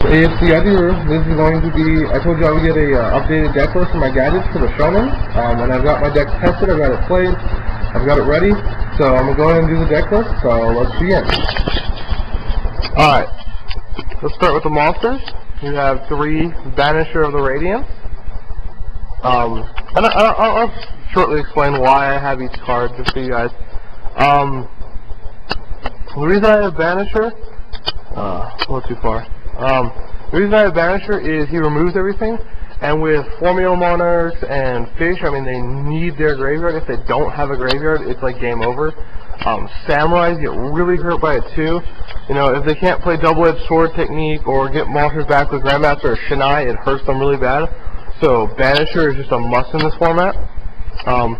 It's the other. This is going to be. I told you I would get a updated deck list for my gadgets for the showman, and I've got my deck tested. I've got it played. I've got it ready. So I'm gonna go ahead and do the deck list. So let's begin. All right. Let's start with the monsters. You have 3 Banisher of the Radiance. And I'll shortly explain why I have each card just for you guys. The reason I have Banisher, a little too far. The reason I have Banisher is he removes everything, and with Formula Monarchs and Fish, I mean, they need their graveyard. If they don't have a graveyard, it's like game over. Samurais get really hurt by it too. You know, if they can't play double-edged sword technique or get monsters back with Grandmaster or Shinai, it hurts them really bad. So Banisher is just a must in this format. I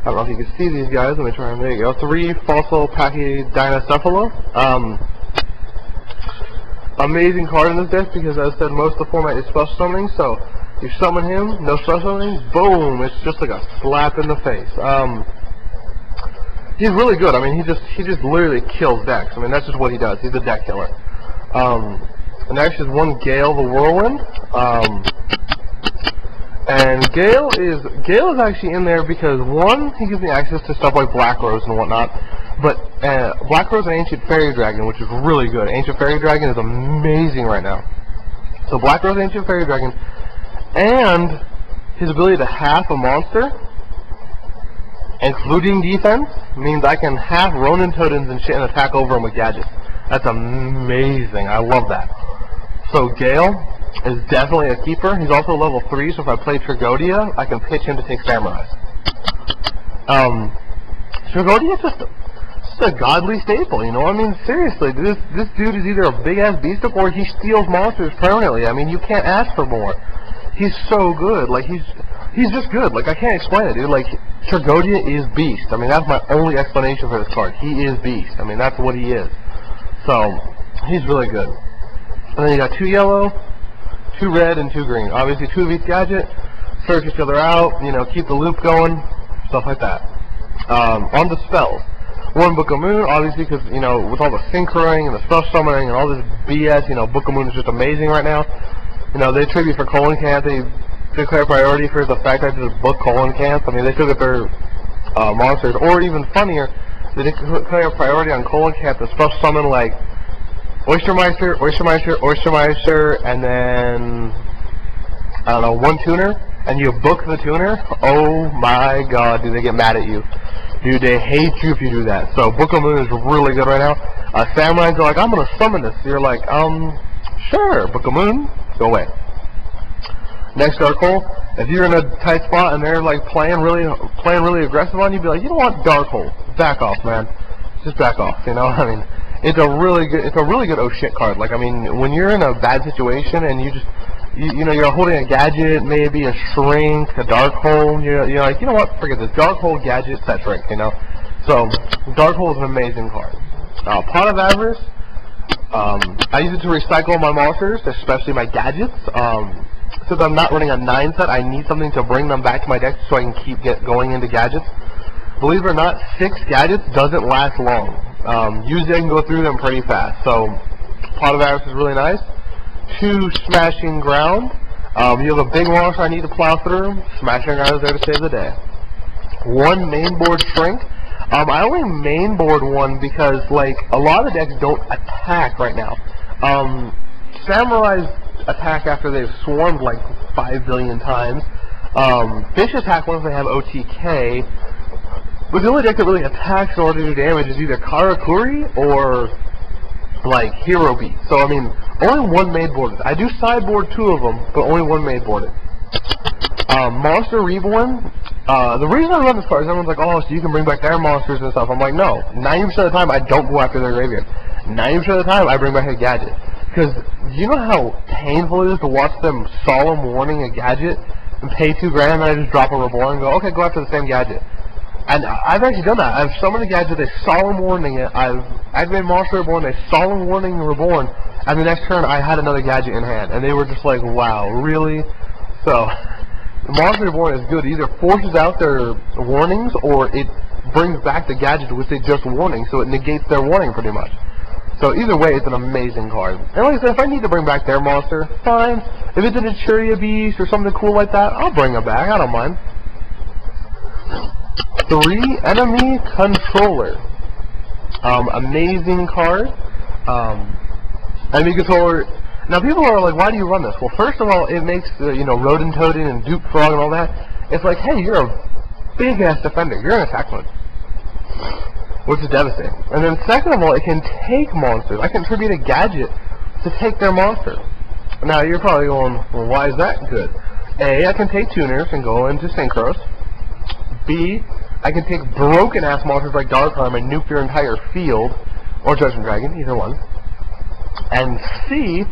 don't know if you can see these guys. Let me try. There you go. 3 Fossil Pachydynocephalo. Amazing card in this deck because, as I said, most of the format is special summoning. So you summon him, no special summoning, boom! It's just like a slap in the face. He's really good. I mean, he just literally kills decks. I mean, that's just what he does. He's a deck killer. And next is 1 Gale the Whirlwind. And Gale is actually in there because, 1, he gives me access to stuff like Black Rose and whatnot, but Black Rose and Ancient Fairy Dragon, which is really good. Ancient Fairy Dragon is amazing right now. So Black Rose, Ancient Fairy Dragon, and his ability to half a monster, including defense, means I can half Ronin Totems and shit and attack over him with gadgets. That's amazing. I love that. So Gale is definitely a keeper. He's also level 3, so if I play Tragodia, I can pitch him to take Samurais. Tragodia is just a godly staple, you know? I mean, seriously, this dude is either a big-ass beast or he steals monsters permanently. I mean, you can't ask for more. He's so good. Like, he's just good. Like, I can't explain it, dude. Like, Tragodia is beast. I mean, that's my only explanation for this card. He is beast. I mean, that's what he is. So, he's really good. And then you got 2 yellow, 2 red, and 2 green. Obviously, 2 of each gadget, search each other out, you know, keep the loop going, stuff like that. On the spells, 1 Book of Moon, obviously, because, you know, with all the synchroing and the spell summoning and all this BS, you know, Book of Moon is just amazing right now. You know, they tribute for Colon Camp, they declare priority for the fact that they just book Colon Camp. I mean, they took it their monsters, or even funnier, they declare priority on Colon Camp to spell summon, like, Oystermeister, and then, I don't know, 1 tuner, and you book the tuner. Oh my god, do they get mad at you. Dude, they hate you if you do that. So, Book of Moon is really good right now. Samurais are like, I'm gonna summon this. So you're like, sure, Book of Moon, go away. Next, Dark Hole. If you're in a tight spot and they're like playing really aggressive on you, be like, you know what, Dark Hole, back off, man. Just back off, you know? I mean, it's a really good oh shit card. Like, I mean, when you're in a bad situation and you just, you know, you're holding a gadget, maybe a shrink, a Dark Hole, you're like, you know what, forget this, Dark Hole, gadget, set shrink, you know? So, Dark Hole is an amazing card. Pot of Avarice, I use it to recycle my monsters, especially my gadgets. Since I'm not running a 9 set, I need something to bring them back to my deck so I can keep going into gadgets. Believe it or not, 6 gadgets doesn't last long. Usually I can go through them pretty fast. So, Pot of Avarice is really nice. 2 Smashing Ground. You have a big monster I need to plow through. Smashing Ground is there to save the day. 1 Mainboard Shrink. I only mainboard 1 because, like, a lot of the decks don't attack right now. Samurais attack after they've swarmed like 5 billion times. Fish attack once they have OTK. But the only deck that really attacks in order to do damage is either Karakuri or, like, Hero Beat. So, I mean, only 1 mainboarded. I do sideboard 2 of them, but only 1 mainboarded. Monster Reborn. The reason I run this card is everyone's like, oh, so you can bring back their monsters and stuff. I'm like, no. 90% of the time, I don't go after their graveyard. 90% of the time, I bring back a gadget. Because you know how painful it is to watch them solemn warning a gadget and pay $2 grand and I just drop a Reborn and go, okay, go after the same gadget. And I've actually done that. I've summoned a gadget, they solemn warning it. I've activated Monster Reborn, they solemn warning Reborn, and the next turn I had another gadget in hand. And they were just like, wow, really? So, Monster Reborn is good. It either forces out their warnings or it brings back the gadget which they just warning, so it negates their warning pretty much. So either way, it's an amazing card. And like I said, if I need to bring back their monster, fine. If it's an Echuria Beast or something cool like that, I'll bring it back. I don't mind. 3 Enemy Controller. Amazing card. Enemy Controller. Now people are like, why do you run this? Well, first of all, it makes Rodent Toading and Duke Frog and all that. It's like, hey, you're a big ass defender. You're in attack mode, which is devastating. And then second of all, it can take monsters. I can attribute a gadget to take their monster. Now you're probably going, well, why is that good? A, I can take tuners and go into synchros. B, I can take broken ass monsters like Darkharm and nuke their entire field, or Judgment Dragon, either one. And C,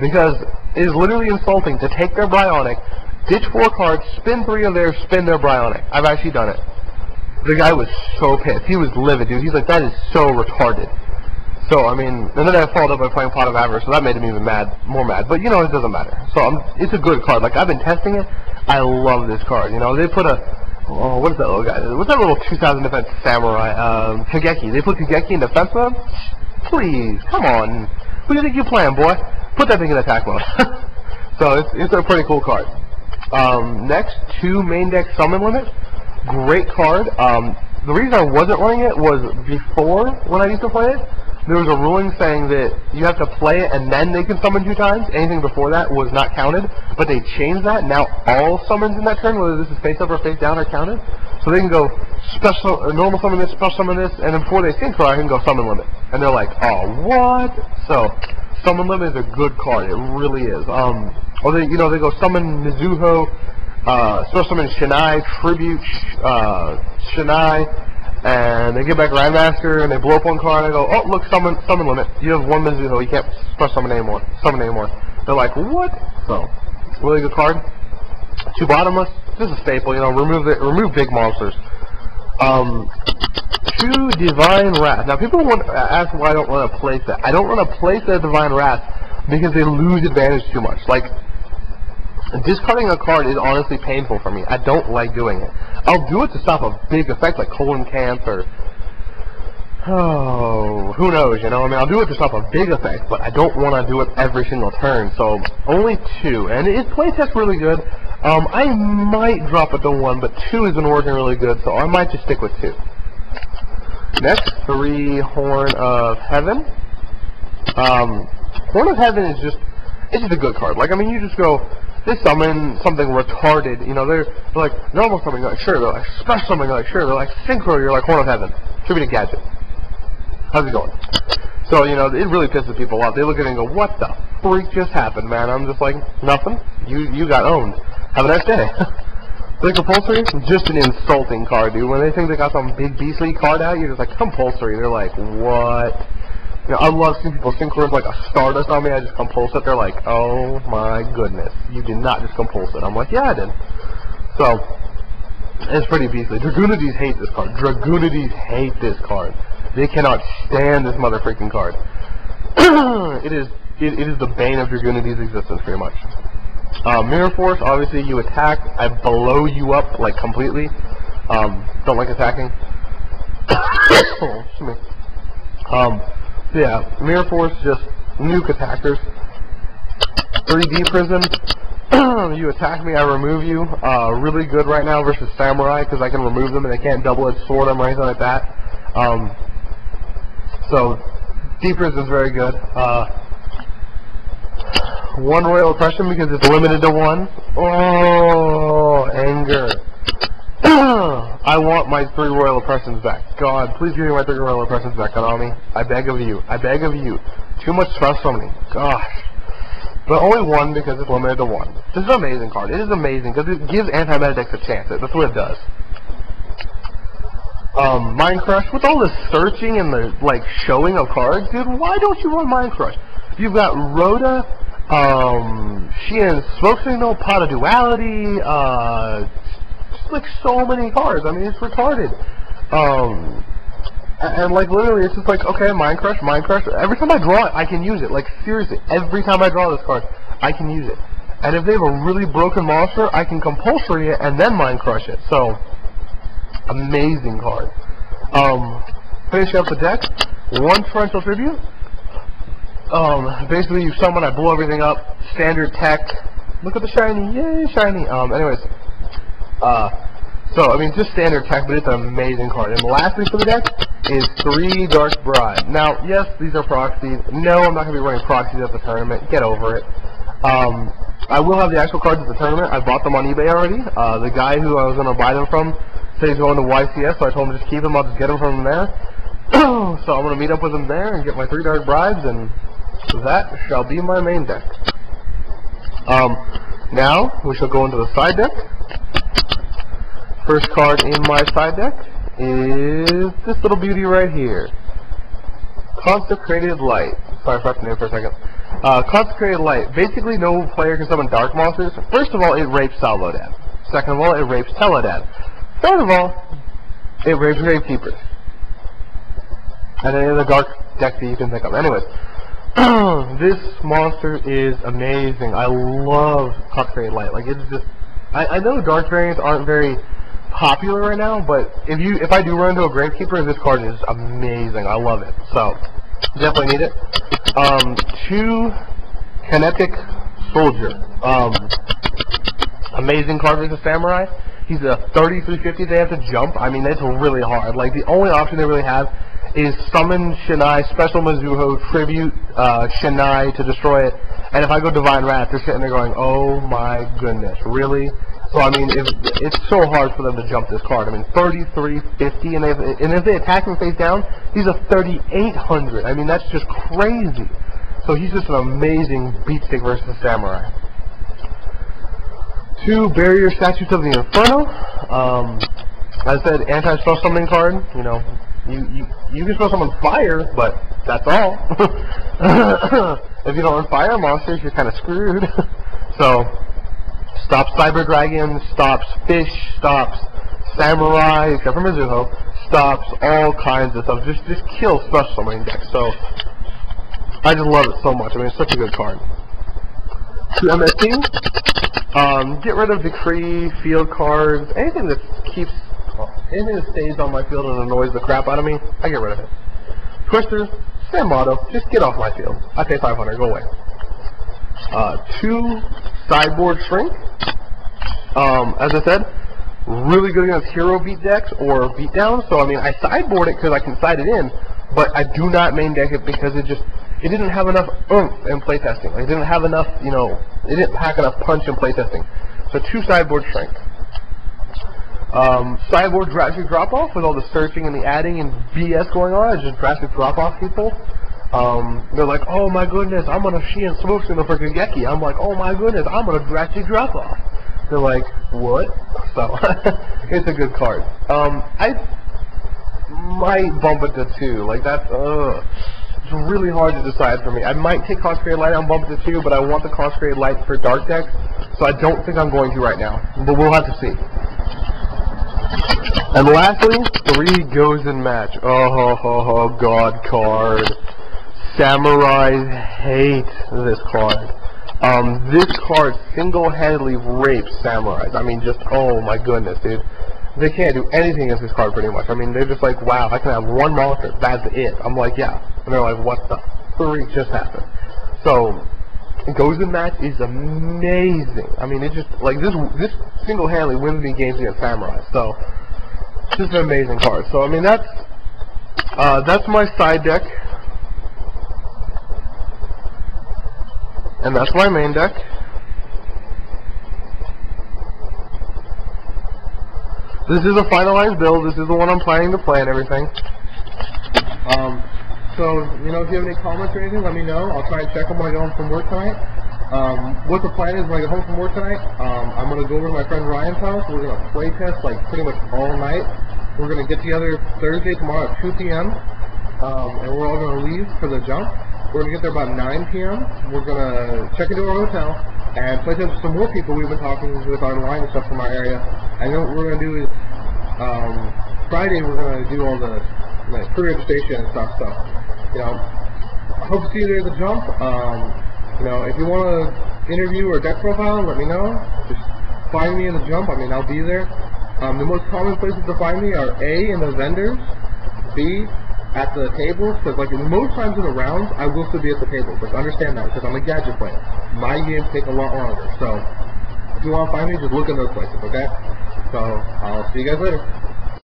because it is literally insulting to take their Bryonic, ditch 4 cards, spin 3 of theirs, spin their Bryonic. I've actually done it. The guy was so pissed. He was livid, dude. He's like, that is so retarded. So, I mean, and then I followed up by playing Pot of Avarice, so that made him even more mad. But, it doesn't matter. So, it's a good card. Like, I've been testing it. I love this card. They put what is that little guy? What's that little 2000 defense samurai? Kageki. They put Kageki in defense mode? Please, come on. Who do you think you're playing, boy? Put that thing in attack mode. So, it's a pretty cool card. Next, 2 main deck summon limit. Great card. The reason I wasn't running it was before, when I used to play it, there was a ruling saying that you have to play it and then they can summon 2 times. Anything before that was not counted, but they changed that. Now all summons in that turn, whether this is face up or face down, are counted. So they can go special, normal summon this, special summon this, and then before they synchro, I can go summon limit. And they're like, oh, what? So summon limit is a good card. It really is. Or they go summon Mizuho, special summon Shinai, tribute Shinai, and they get back Grandmaster, and they blow up 1 card, and I go, oh, look, summon limit. You have 1 Mizuho, you can't special summon anymore. They're like, what? So, really good card. 2 Bottomless, just a staple, remove big monsters. 2 Divine Wrath. Now, people want to ask why I don't run a playset. I don't run a playset of Divine Wrath because they lose advantage too much. Like, discarding a card is honestly painful for me. I don't like doing it. I'll do it to stop a big effect like Colon Camp or who knows, I'll do it to stop a big effect, but I don't want to do it every single turn. So only 2, and it playtests really good. I might drop it to 1, but 2 has been working really good, so I might just stick with 2. Next, 3 Horn of Heaven. Horn of Heaven is just a good card. Like, you just go. They summon something retarded, they're like, normal summon, you're like, sure, they're like, special summon, you're like, sure, they're like, synchro, you're like, Horn of Heaven, tribute a gadget. How's it going? So, it really pisses people off. They look at it and go, what the freak just happened, man? I'm just like, nothing, you got owned. Have a nice day. Like, compulsory, just an insulting card, dude. When they think they got some big beastly card out, you're just like, compulsory, they're like, what? I love seeing people synchro like a Stardust on me. I just compulse it. They're like, oh my goodness, you did not just compulse it. I'm like, yeah, I did. So, it's pretty beastly. Dragoonides hate this card. Dragoonides hate this card. They cannot stand this mother freaking card. It is the bane of Dragoonides' existence, pretty much. Mirror Force, obviously, you attack. I blow you up, like, completely. Don't like attacking. Excuse me. Yeah, Mirror Force, just nuke attackers. 3D Prison, you attack me, I remove you. Really good right now versus Samurai, because I can remove them and they can't double-edged sword them or anything like that. So, D Prison is very good. 1 Royal Oppression, because it's limited to 1. Oh, anger. I want my 3 Royal Oppressions back. God, please give me my 3 Royal Oppressions back, Konami. I beg of you. I beg of you. Too much trust on me. Gosh. But only 1 because it's limited to 1. This is an amazing card. It is amazing because it gives anti-meta decks a chance. That's what it does. Mind Crush, with all the searching and the, showing of cards, dude, why don't you run Mind Crush? You've got Rhoda, Sheehan's Smoke Signal, Pot of Duality, like so many cards. It's retarded. And literally, it's just like, okay, Mind Crush. Every time I draw it, I can use it. Like, seriously, every time I draw this card, I can use it. And if they have a really broken monster, I can compulsory it and then Mind Crush it. So, amazing card. Finishing up the deck, 1 Torrential Tribute, Basically you summon, I blow everything up, standard tech. Look at the shiny, yay, shiny. Anyways, so I mean just standard tech, but it's an amazing card. And lastly for the deck is 3 Dark Bride. Now, yes, these are proxies. No, I'm not gonna be running proxies at the tournament. Get over it. I will have the actual cards at the tournament. I bought them on eBay already. The guy who I was gonna buy them from said he's going to YCS, so I told him just keep them. I'll just get them from him there. So I'm gonna meet up with him there and get my 3 Dark Brides, and that shall be my main deck. Now we shall go into the side deck. First card in my side deck is this little beauty right here. Consecrated Light. Sorry, I forgot the name for a second. Consecrated Light. Basically, no player can summon dark monsters. First of all, it rapes Salvodad. Second of all, it rapes Teledad. Third of all, it rapes Gravekeepers. And any other dark deck that you can think of. Anyways, this monster is amazing. I love Consecrated Light. Like, it's just, I know dark variants aren't very popular right now, but if I do run into a Gravekeeper, this card is amazing. I love it. So definitely need it. 2 Kinetic Soldier. Amazing card versus Samurai. He's a 3350. They have to jump. I mean, that's really hard. Like, the only option they really have is summon Shinai, special Mizuho, tribute Shinai to destroy it. And if I go Divine Wrath, they're sitting there going, oh my goodness, really? So I mean, it's so hard for them to jump this card. I mean, 3350, and if they attack him face down, he's a 3800. I mean, that's just crazy. So he's just an amazing beat stick versus Samurai. 2 Barrier Statutes of the Inferno. As I said, anti-spell summoning card. You know, you can spell summon fire, but that's all. If you don't run fire monsters, you're kind of screwed. So, stops Cyber Dragon, stops Fish, stops Samurai, except for Mizuho, stops all kinds of stuff. Just kills special summoning decks. So, I just love it so much. I mean, it's such a good card. 2 MST. Get rid of Decree, field cards, anything that stays on my field and annoys the crap out of me, I get rid of it. Twisters, same motto, just get off my field. I pay 500, go away. 2 Sideboard Shrink. As I said, really good against hero beat decks or beatdowns, so I mean, I sideboard it because I can side it in, but I do not main deck it because it didn't have enough oomph in playtesting. Like, it didn't have enough, you know, it didn't pack enough punch in playtesting. So 2 Sideboard Shrink. Sideboard Drastic Drop-Off with all the searching and the adding and BS going on. It's just Drastic Drop-Off people. They're like, oh my goodness, I'm gonna Shein Smokescreen for Geki. I'm like, oh my goodness, I'm gonna Drastic Drop-Off. They're like, what? So, it's a good card. I might bump it to 2. Like, that's, it's really hard to decide for me. I might take Consecrated Light and bump it to 2, but I want the Consecrated Light for dark decks, so I don't think I'm going to right now. But we'll have to see. And lastly, 3 Gozen Match. Oh, God card. Samurais hate this card. This card single-handedly rapes Samurais. I mean, just, oh my goodness, dude. They can't do anything against this card pretty much. I mean, they're just like, wow, I can have 1 monster, that's it. I'm like, yeah. And they're like, what the freak just happened? So, Gozen Match is amazing. I mean, it just, like, this single-handedly wins me games against Samurai. So, it's just an amazing card. So, I mean, that's my side deck. And that's my main deck. This is a finalized build. This is the one I'm planning to play and everything. So, you know, if you have any comments or anything, let me know. I'll try and check them when I get home from work tonight. What the plan is when I get home from work tonight, I'm going to go over to my friend Ryan's house. We're going to play test, like, pretty much all night. We're going to get together Thursday, tomorrow at 2 p.m. And we're all going to leave for the jump. We're going to get there about 9 p.m. We're going to check into our hotel and play test with some more people we've been talking with online and stuff from our area. And then what we're going to do is, Friday we're going to do all the pre-registration and stuff, so, you know, I hope to see you there at the jump. You know, if you want to interview or deck profile, let me know. Just find me in the jump. I mean, I'll be there. The most common places to find me are A, in the vendors, B, at the tables, because like most times in the rounds, I will still be at the tables. Like understand that, because I'm a gadget player. My games take a lot longer. So if you want to find me, just look in those places, okay? So I'll see you guys later.